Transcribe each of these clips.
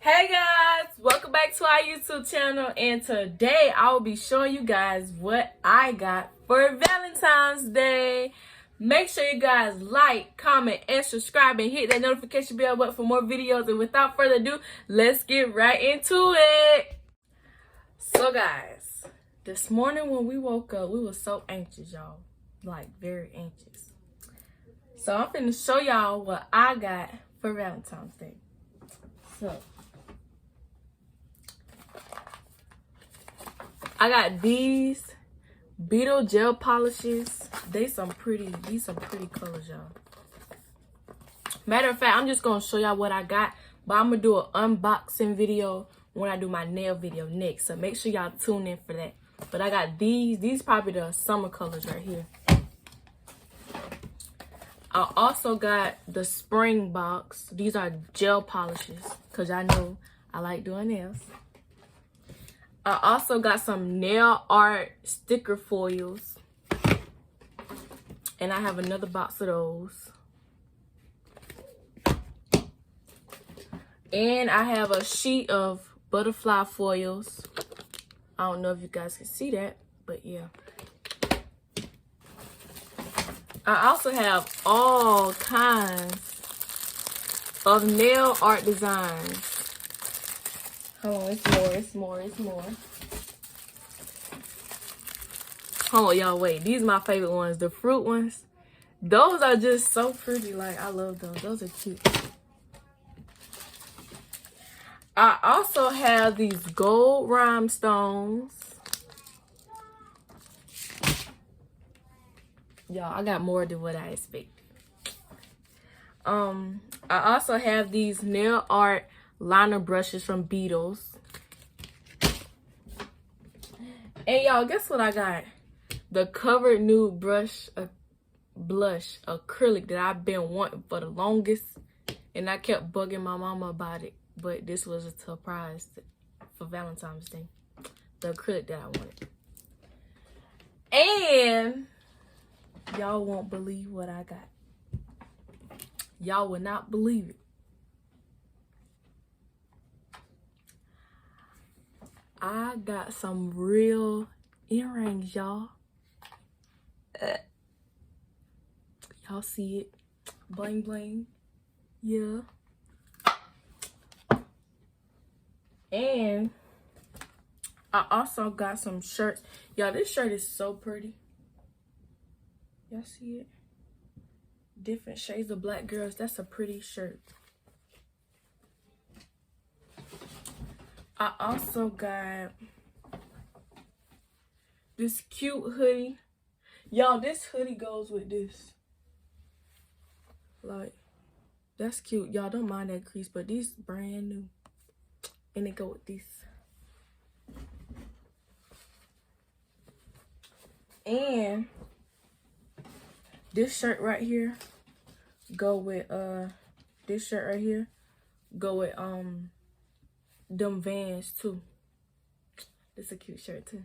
Hey guys, welcome back to our YouTube channel, and today I will be showing you guys what I got for Valentine's Day. Make sure you guys like, comment, and subscribe and hit that notification bell button for more videos. And without further ado, let's get right into it. So guys, this morning when we woke up, we were so anxious, y'all. Like very anxious. So I'm finna show y'all what I got for Valentine's Day. So I got these Beetle gel polishes. These some pretty colors, y'all. Matter of fact, I'm just gonna show y'all what I got, but I'm gonna do an unboxing video when I do my nail video next. So make sure y'all tune in for that. But I got these probably the summer colors right here. I also got the spring box. These are gel polishes because I know I like doing nails. I also got some nail art sticker foils. And I have another box of those. And I have a sheet of butterfly foils. I don't know if you guys can see that, but yeah. I also have all kinds of nail art designs. Hold on, it's more. Hold on, y'all, wait. These are my favorite ones, the fruit ones. Those are just so pretty. Like, I love those. Those are cute. I also have these gold rhinestones. Y'all, I got more than what I expected. I also have these nail art liner brushes from Beetles. And y'all, guess what I got? The Covered Nude blush acrylic that I've been wanting for the longest. And I kept bugging my mama about it. But this was a surprise for Valentine's Day. The acrylic that I wanted. And y'all won't believe what I got. Y'all will not believe it. I got some real earrings, y'all. Y'all see it? Bling bling. Yeah. And I also got some shirts. Y'all, this shirt is so pretty. Y'all see it? Different shades of black girls. That's a pretty shirt. I also got this cute hoodie. Y'all, this hoodie goes with this. Like, that's cute. Y'all, don't mind that crease, but these brand new. And it go with this. And this shirt right here go with this shirt right here go with them Vans too. This is a cute shirt too.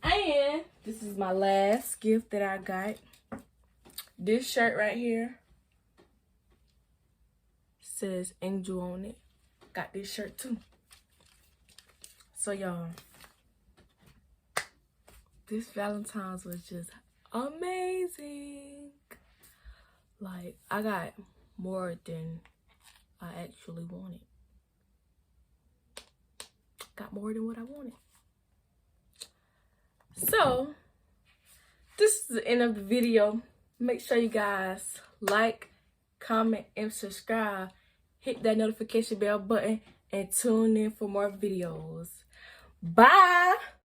And this is my last gift that I got. This shirt right here says Angel on it. Got this shirt too. So y'all, this Valentine's was just amazing. Like, I got more than I actually wanted. Got more than what I wanted. So, this is the end of the video. Make sure you guys like, comment, and subscribe. Hit that notification bell button and tune in for more videos. Bye!